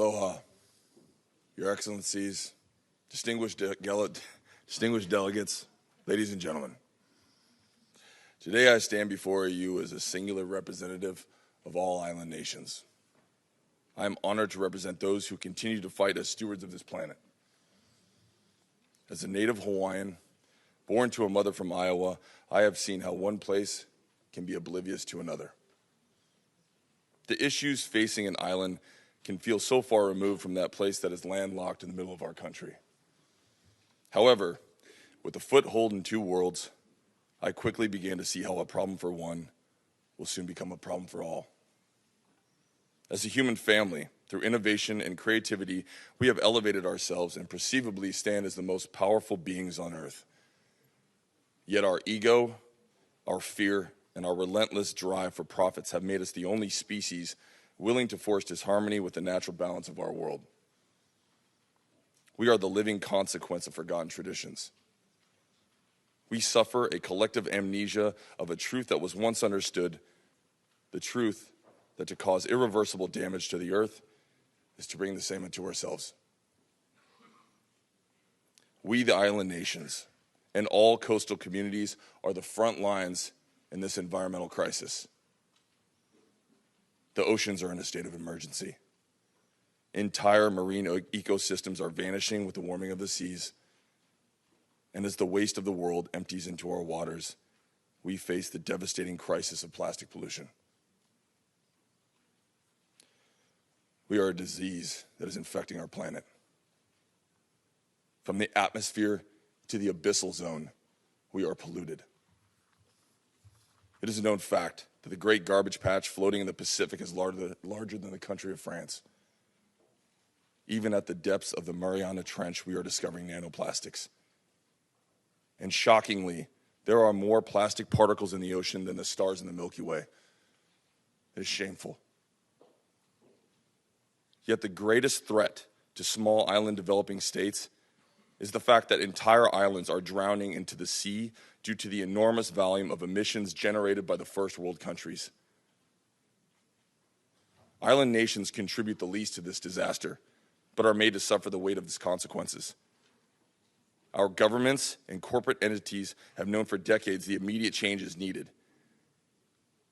Aloha, Your Excellencies, distinguished delegates, ladies and gentlemen. Today I stand before you as a singular representative of all island nations. I am honored to represent those who continue to fight as stewards of this planet. As a native Hawaiian, born to a mother from Iowa, I have seen how one place can be oblivious to another. The issues facing an island can feel so far removed from that place that is landlocked in the middle of our country. However, with a foothold in two worlds, I quickly began to see how a problem for one will soon become a problem for all. As a human family, through innovation and creativity, we have elevated ourselves and perceivably stand as the most powerful beings on earth. Yet our ego, our fear, and our relentless drive for profits have made us the only species willing to force disharmony with the natural balance of our world. We are the living consequence of forgotten traditions. We suffer a collective amnesia of a truth that was once understood, the truth that to cause irreversible damage to the earth is to bring the same unto ourselves. We, the island nations, and all coastal communities are the front lines in this environmental crisis. The oceans are in a state of emergency. Entire marine ecosystems are vanishing with the warming of the seas. And as the waste of the world empties into our waters, we face the devastating crisis of plastic pollution. We are a disease that is infecting our planet. From the atmosphere to the abyssal zone, we are polluted. It is a known fact that the great garbage patch floating in the Pacific is larger than the country of France. Even at the depths of the Mariana Trench, we are discovering nanoplastics. And shockingly, there are more plastic particles in the ocean than the stars in the Milky Way. It is shameful. Yet the greatest threat to small island developing states is the fact that entire islands are drowning into the sea due to the enormous volume of emissions generated by the first world countries. Island nations contribute the least to this disaster, but are made to suffer the weight of its consequences. Our governments and corporate entities have known for decades the immediate change is needed,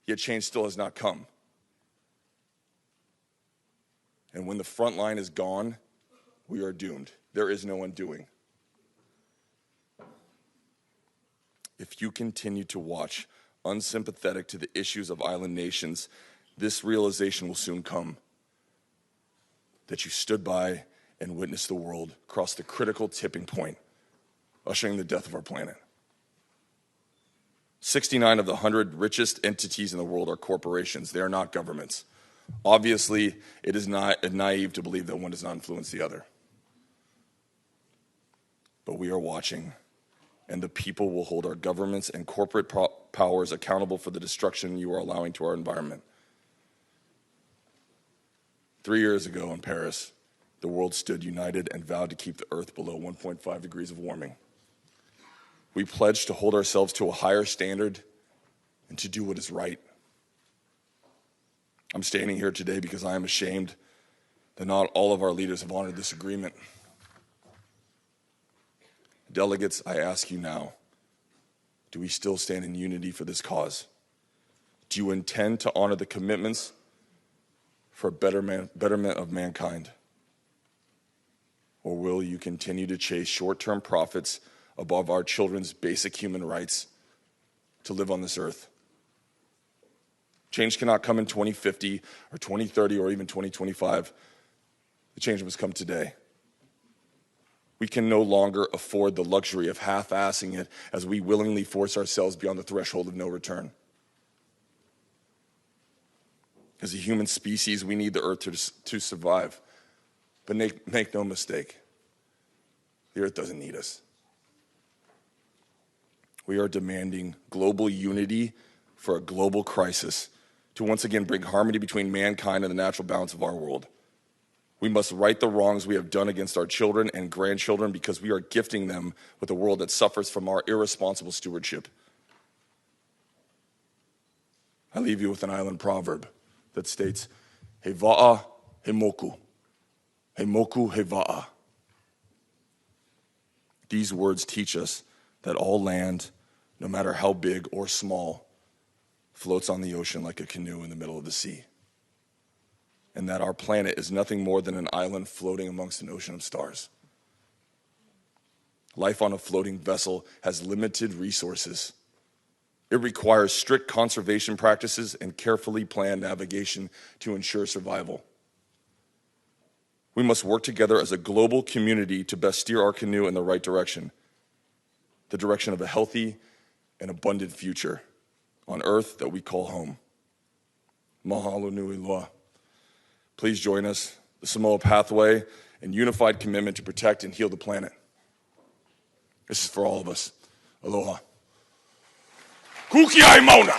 yet change still has not come. And when the front line is gone, we are doomed. There is no undoing. If you continue to watch, unsympathetic to the issues of island nations, this realization will soon come. That you stood by and witnessed the world cross the critical tipping point, ushering the death of our planet. 69 of the 100 richest entities in the world are corporations. They are not governments. Obviously, it is not naive to believe that one does not influence the other. But we are watching, and the people will hold our governments and corporate powers accountable for the destruction you are allowing to our environment. 3 years ago in Paris, the world stood united and vowed to keep the Earth below 1.5 degrees of warming. We pledged to hold ourselves to a higher standard and to do what is right. I'm standing here today because I am ashamed that not all of our leaders have honored this agreement. Delegates, I ask you now, do we still stand in unity for this cause? Do you intend to honor the commitments for betterment of mankind? Or will you continue to chase short-term profits above our children's basic human rights to live on this earth? Change cannot come in 2050 or 2030 or even 2025. The change must come today. We can no longer afford the luxury of half-assing it as we willingly force ourselves beyond the threshold of no return. As a human species, we need the earth to survive. But make no mistake, the earth doesn't need us. We are demanding global unity for a global crisis to once again bring harmony between mankind and the natural balance of our world. We must right the wrongs we have done against our children and grandchildren because we are gifting them with a world that suffers from our irresponsible stewardship. I leave you with an island proverb that states, He wa'a, he moku. he moku he va'a. These words teach us that all land, no matter how big or small, floats on the ocean like a canoe in the middle of the sea. And that our planet is nothing more than an island floating amongst an ocean of stars. Life on a floating vessel has limited resources. It requires strict conservation practices and carefully planned navigation to ensure survival. We must work together as a global community to best steer our canoe in the right direction, the direction of a healthy and abundant future on Earth that we call home. Mahalo nui loa. Please join us, the Samoa Pathway, in unified commitment to protect and heal the planet. This is for all of us. Aloha. Kukiai Mauna!